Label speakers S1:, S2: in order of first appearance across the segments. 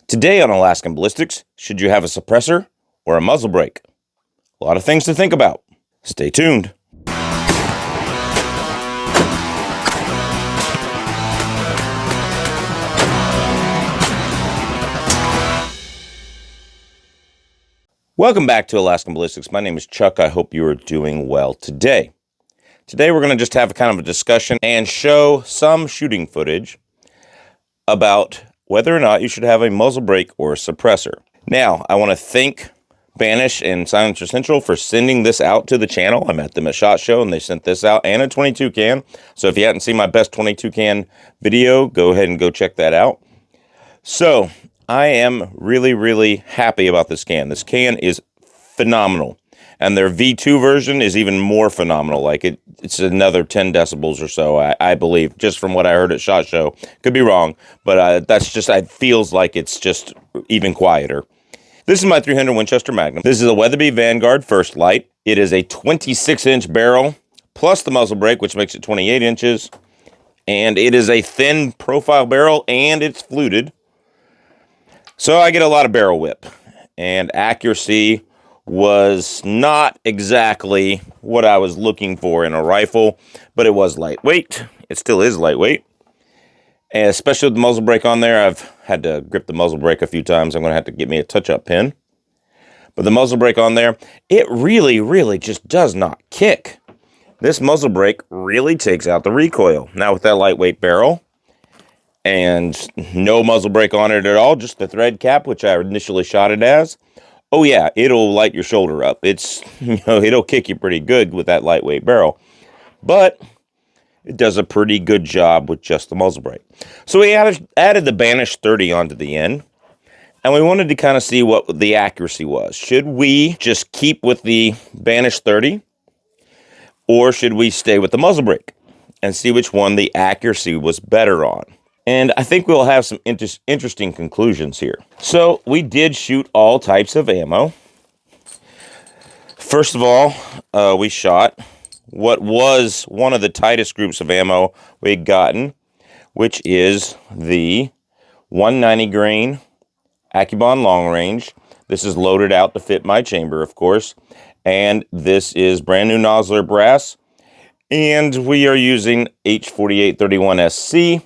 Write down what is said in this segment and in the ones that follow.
S1: Today on Alaskan Ballistics, should you have a suppressor or a muzzle brake? A lot of things to think about. Stay tuned. Welcome back to Alaskan Ballistics. My name is Chuck. I hope you are doing well today. Today we're going to just have a kind of a discussion and show some shooting footage about whether or not you should have a muzzle brake or a suppressor. Now, I want to thank Banish and Silencer Central for sending this out to the channel. I met them at SHOT Show and they sent this out and a 22 can. So if you hadn't seen my best 22 can video, go ahead and go check that out. So I am really happy about this can. This can is phenomenal. And their V2 version is even more phenomenal. Like it's another 10 decibels or so, I believe, just from what I heard at SHOT Show. Could be wrong, but that's just, it feels like it's just even quieter. This is my 300 Winchester Magnum. This is a Weatherby Vanguard First Lite. It is a 26-inch barrel, plus the muzzle brake, which makes it 28 inches. And it is a thin profile barrel, and it's fluted. So I get a lot of barrel whip. And accuracy was not exactly what I was looking for in a rifle, but it was lightweight. It still is lightweight. And especially with the muzzle brake on there, I've had to grip the muzzle brake a few times. I'm going to have to get me a touch-up pin. But the muzzle brake on there, it really just does not kick. This muzzle brake really takes out the recoil. Now with that lightweight barrel and no muzzle brake on it at all, just the thread cap, which I initially shot it as, oh yeah, it'll light your shoulder up. It's, it'll kick you pretty good with that lightweight barrel. But it does a pretty good job with just the muzzle brake. So we added the Banish 30 onto the end. And we wanted to kind of see what the accuracy was. Should we just keep with the Banish 30? Or should we stay with the muzzle brake? And see which one the accuracy was better on. And I think we'll have some interesting conclusions here. So we did shoot all types of ammo. First of all, we shot what was one of the tightest groups of ammo we'd gotten, which is the 190 grain Accubon long range. This is loaded out to fit my chamber, of course. And this is brand new Nosler brass. And we are using H4831SC.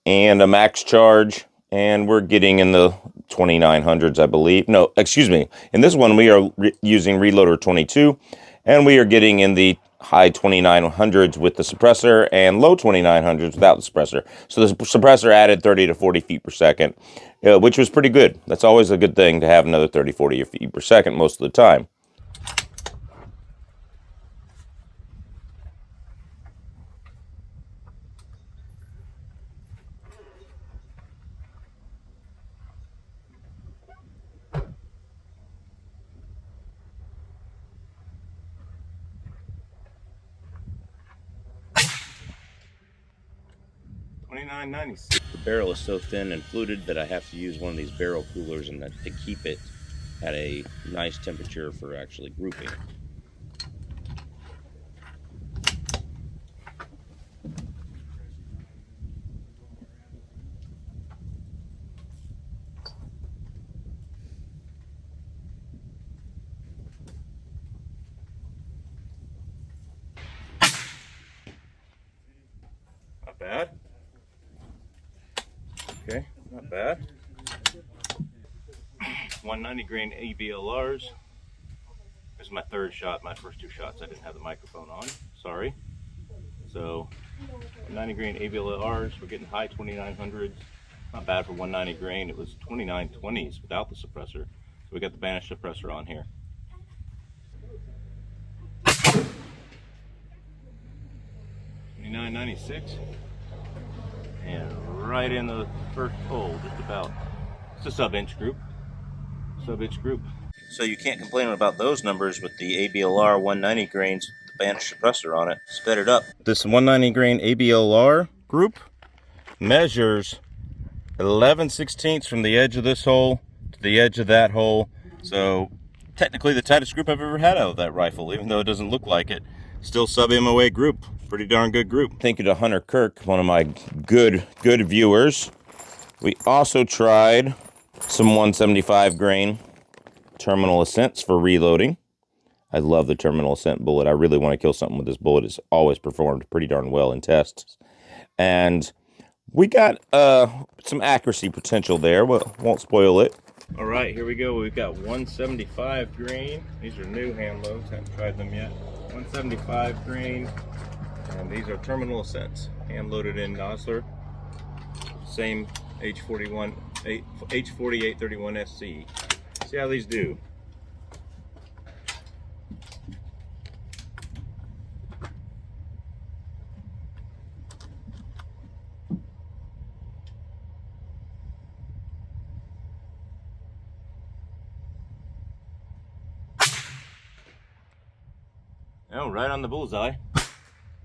S1: And a max charge, and we're getting in the 2900s, I believe. No, excuse me. In this one, we are using Reloader 22, and we are getting in the high 2900s with the suppressor and low 2900s without the suppressor. So the suppressor added 30 to 40 feet per second, which was pretty good. That's always a good thing to have another 30, 40 feet per second most of the time. $29.96. The barrel is so thin and fluted that I have to use one of these barrel coolers and to keep it at a nice temperature for actually grouping. Not bad. Okay, not bad. 190 grain ABLRs. This is my third shot. My first two shots I didn't have the microphone on. Sorry. So 190 grain ABLRs. We're getting high 2900s. Not bad for 190 grain. It was 2920s without the suppressor. So we got the Banish suppressor on here. $29.96. And right in the first hole, just about. It's a sub-inch group. Sub-inch group. So you can't complain about those numbers with the ABLR 190 grains with the Banish suppressor on it. Sped it up. This 190 grain ABLR group measures 11/16 from the edge of this hole to the edge of that hole. So technically the tightest group I've ever had out of that rifle, even though it doesn't look like it. Still sub-MOA group. Pretty darn good group. Thank you to Hunter Kirk, one of my good viewers. We also tried Some 175 grain Terminal Ascents for reloading. I love the Terminal Ascent bullet. I really want to kill something with this bullet. It's always performed pretty darn well in tests. And we got some accuracy potential there. Well, won't spoil it. All right, here we go. We've got 175 grain. These are new hand loads. Haven't tried them yet. 175 grain. And these are Terminal Ascents, hand loaded in Nosler. Same H4831 SC. See how these do. Oh, right on the bullseye.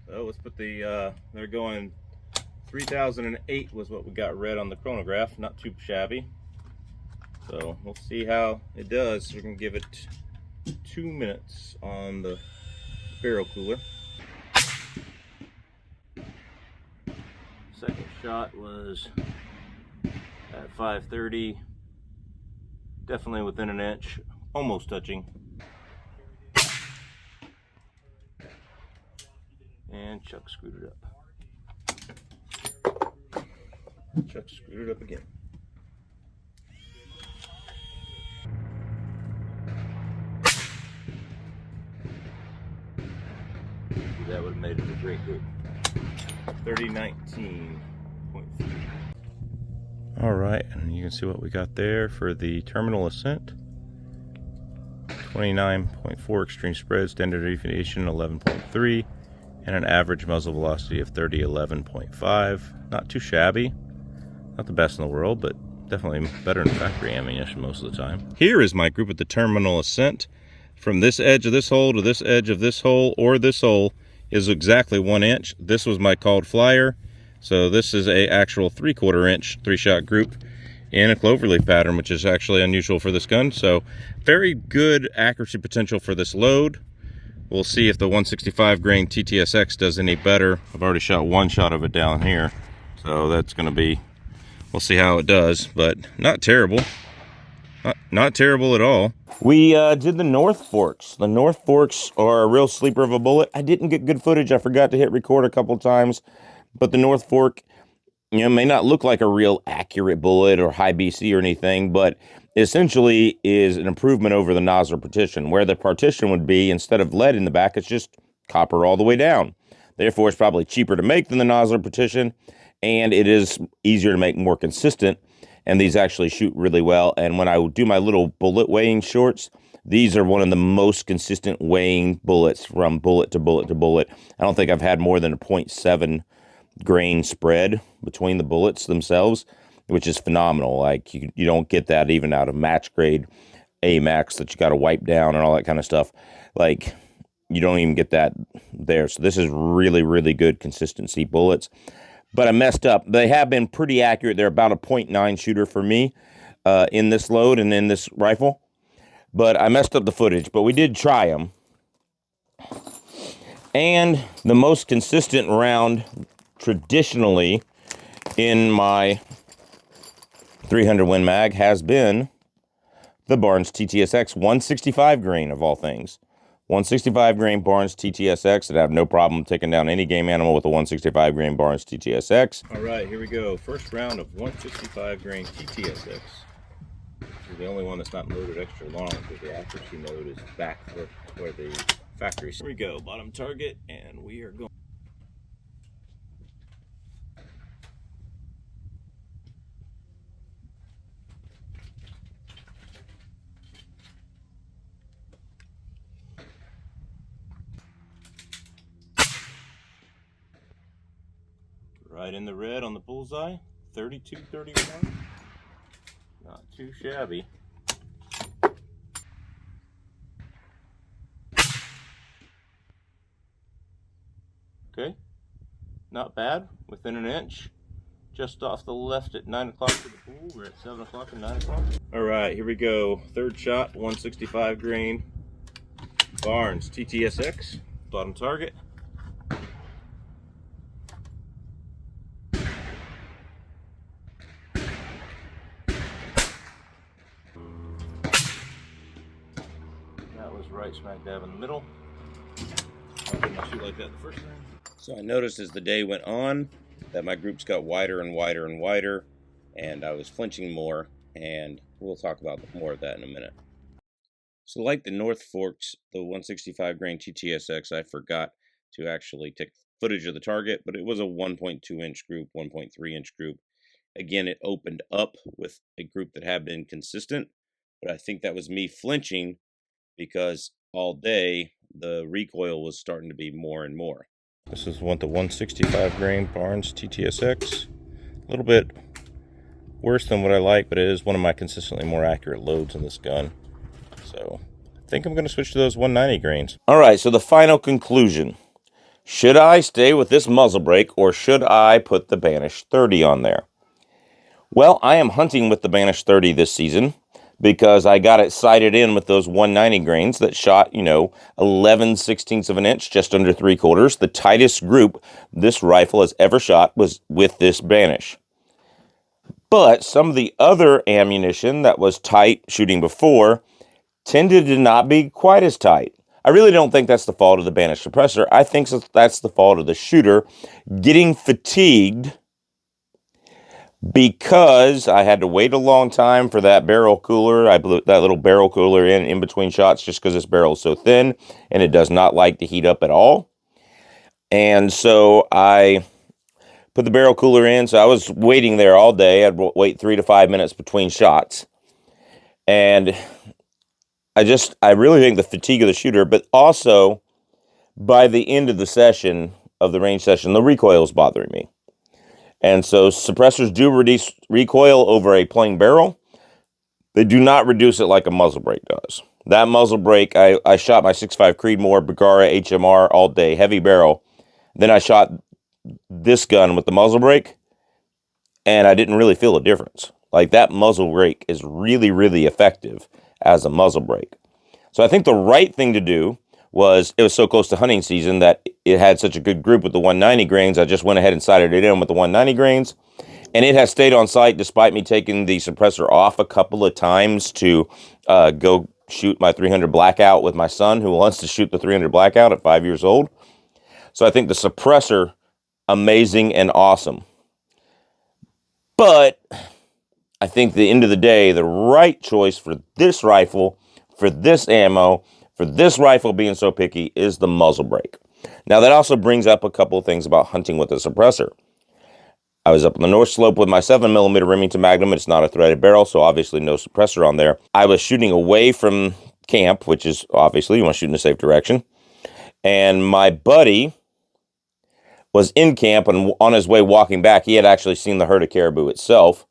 S1: So let's put the, they're going 3008 was what we got read on the chronograph. Not too shabby. So we'll see how it does. We're going to give it 2 minutes on the barrel cooler. Second shot was at 530. Definitely within an inch. Almost touching. And Chuck screwed it up. Chuck screwed it up again. That would have made it a great group. 3019.3. All right, and you can see what we got there for the Terminal Ascent. 29.4 extreme spread, standard deviation 11.3. And an average muzzle velocity of 3011.5. Not too shabby. Not the best in the world, but definitely better than factory ammunition most of the time. Here is my group at the Terminal Ascent. From this edge of this hole to this edge of this hole or this hole is exactly 1 inch. This was my called flyer. So this is a actual 3/4 inch 3-shot group in a cloverleaf pattern, which is actually unusual for this gun. So very good accuracy potential for this load. We'll see if the 165 grain TTSX does any better. I've already shot 1 shot of it down here. So that's going to be, we'll see how it does, but not terrible. Not terrible at all. We did the North Forks. The North Forks are a real sleeper of a bullet. I didn't get good footage. I forgot to hit record a couple times. But the North Fork, you know, may not look like a real accurate bullet or high BC or anything, but essentially is an improvement over the Nosler partition, where the partition would be, instead of lead in the back, it's just copper all the way down. Therefore, it's probably cheaper to make than the Nosler partition, and it is easier to make, more consistent, and these actually shoot really well. And when I do my little bullet weighing shorts, these are one of the most consistent weighing bullets from bullet to bullet to bullet. I don't think I've had more than a 0.7 grain spread between the bullets themselves, which is phenomenal. Like you don't get that even out of match grade AMAX that you got to wipe down and all that kind of stuff. Like you don't even get that there. So this is really, really good consistency bullets. But I messed up. They have been pretty accurate. They're about a 0.9 shooter for me in this load and in this rifle. But I messed up the footage. But we did try them. And the most consistent round traditionally in my 300 Win Mag has been the Barnes TTSX 165 grain of all things. 165 grain Barnes TTSX. I'd have no problem taking down any game animal with a 165 grain Barnes TTSX. All right, here we go. First round of 165 grain TTSX. This is the only one that's not loaded extra long because the accuracy mode is back where the factory. Here we go. Bottom target, and we are going. Right in the red on the bullseye, 32-31. Not too shabby. Okay, not bad, within an inch. Just off the left at 9 o'clock to the pool. We're at 7 o'clock and 9 o'clock. All right, here we go. Third shot, 165 grain Barnes TTSX, bottom target. was right smack dab in the middle. I didn't shoot like that the first time. So I noticed as the day went on that my groups got wider and wider and wider, and I was flinching more, and we'll talk about more of that in a minute. So like the North Forks, the 165 grain TTSX, I forgot to actually take footage of the target, but it was a 1.2 inch group, 1.3 inch group. Again, it opened up with a group that had been consistent, but I think that was me flinching because all day the recoil was starting to be more and more. This is the 165 grain Barnes TTSX. A little bit worse than what I like, but it is one of my consistently more accurate loads in this gun. So I think I'm going to switch to those 190 grains. All right, so the final conclusion. Should I stay with this muzzle brake, or should I put the Banish 30 on there? Well, I am hunting with the Banish 30 this season because I got it sighted in with those 190 grains that shot, 11/16 of an inch, just under 3/4. The tightest group this rifle has ever shot was with this Banish. But some of the other ammunition that was tight shooting before tended to not be quite as tight. I really don't think that's the fault of the Banish suppressor. I think that's the fault of the shooter getting fatigued because I had to wait a long time for that barrel cooler. I blew that little barrel cooler in between shots just because this barrel is so thin and it does not like to heat up at all. And so I put the barrel cooler in. So I was waiting there all day. I'd wait 3 to 5 minutes between shots. And I really think the fatigue of the shooter, but also by the end of the session, of the range session, the recoil is bothering me. And so suppressors do reduce recoil over a plain barrel. They do not reduce it like a muzzle brake does. That muzzle brake, I shot my 6.5 Creedmoor Bergara HMR all day, heavy barrel. Then I shot this gun with the muzzle brake, and I didn't really feel a difference. Like, that muzzle brake is really, really effective as a muzzle brake. So I think the right thing to do was, it was so close to hunting season that it had such a good group with the 190 grains, I just went ahead and sighted it in with the 190 grains, and it has stayed on sight despite me taking the suppressor off a couple of times to go shoot my 300 Blackout with my son, who wants to shoot the 300 Blackout at 5 years old. So I think the suppressor, amazing and awesome. But I think at the end of the day, the right choice for this rifle, for this ammo, for this rifle being so picky, is the muzzle brake. Now, that also brings up a couple of things about hunting with a suppressor. I was up on the North Slope with my 7mm Remington Magnum. It's not a threaded barrel, so obviously no suppressor on there. I was shooting away from camp, which is obviously you want to shoot in a safe direction. And my buddy was in camp, and on his way walking back, he had actually seen the herd of caribou itself.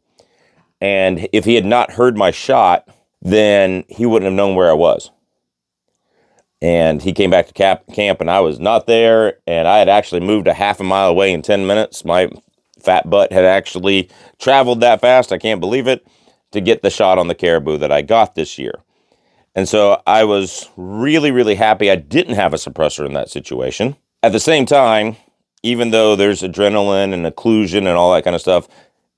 S1: And if he had not heard my shot, then he wouldn't have known where I was. And he came back to camp, and I was not there, and I had actually moved a half a mile away in 10 minutes. My fat butt had actually traveled that fast, I can't believe it, to get the shot on the caribou that I got this year. And so I was really, really happy I didn't have a suppressor in that situation. At the same time, even though there's adrenaline and occlusion and all that kind of stuff,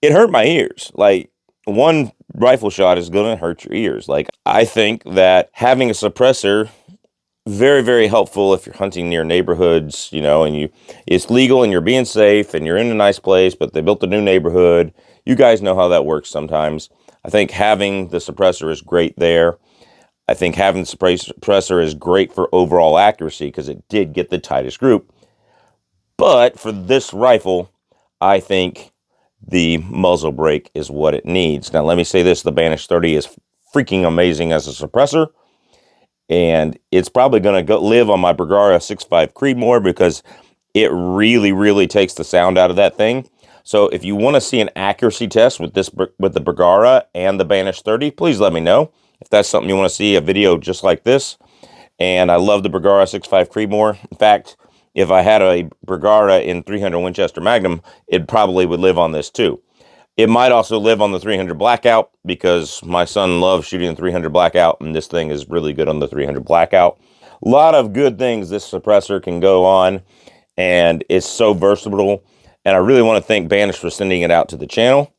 S1: it hurt my ears. Like, one rifle shot is going to hurt your ears. Like, I think that having a suppressor, very, very helpful if you're hunting near neighborhoods, and it's legal and you're being safe and you're in a nice place, but they built a new neighborhood. You guys know how that works sometimes. I think having the suppressor is great there. I think having the suppressor is great for overall accuracy because it did get the tightest group. But for this rifle, I think the muzzle brake is what it needs. Now, let me say this. The Banish 30 is freaking amazing as a suppressor. And it's probably going to live on my Bergara 6.5 Creedmoor because it really, really takes the sound out of that thing. So if you want to see an accuracy test with the Bergara and the Banish 30, please let me know. If that's something you want to see, a video just like this. And I love the Bergara 6.5 Creedmoor. In fact, if I had a Bergara in 300 Winchester Magnum, it probably would live on this too. It might also live on the 300 Blackout because my son loves shooting the 300 Blackout, and this thing is really good on the 300 Blackout. A lot of good things this suppressor can go on, and it's so versatile. And I really want to thank Banish for sending it out to the channel.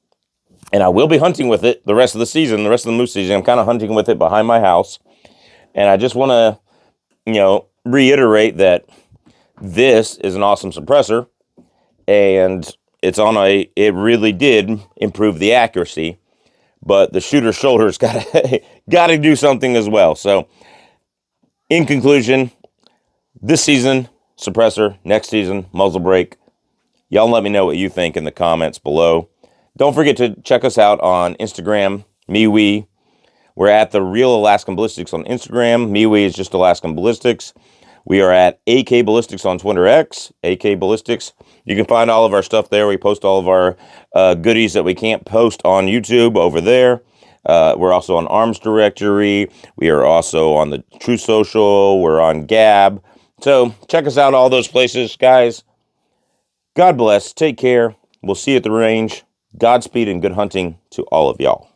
S1: And I will be hunting with it the rest of the season, the rest of the moose season. I'm kind of hunting with it behind my house. And I just want to reiterate that this is an awesome suppressor, and it really did improve the accuracy, but the shooter's shoulder's gotta do something as well. So, in conclusion, this season, suppressor, next season, muzzle brake. Y'all let me know what you think in the comments below. Don't forget to check us out on Instagram, MeWe. We're at The Real Alaskan Ballistics on Instagram. MeWe is just Alaskan Ballistics. We are at AK Ballistics on Twitter X, AK Ballistics. You can find all of our stuff there. We post all of our goodies that we can't post on YouTube over there. We're also on Arms Directory. We are also on the True Social. We're on Gab. So check us out all those places, guys. God bless. Take care. We'll see you at the range. Godspeed and good hunting to all of y'all.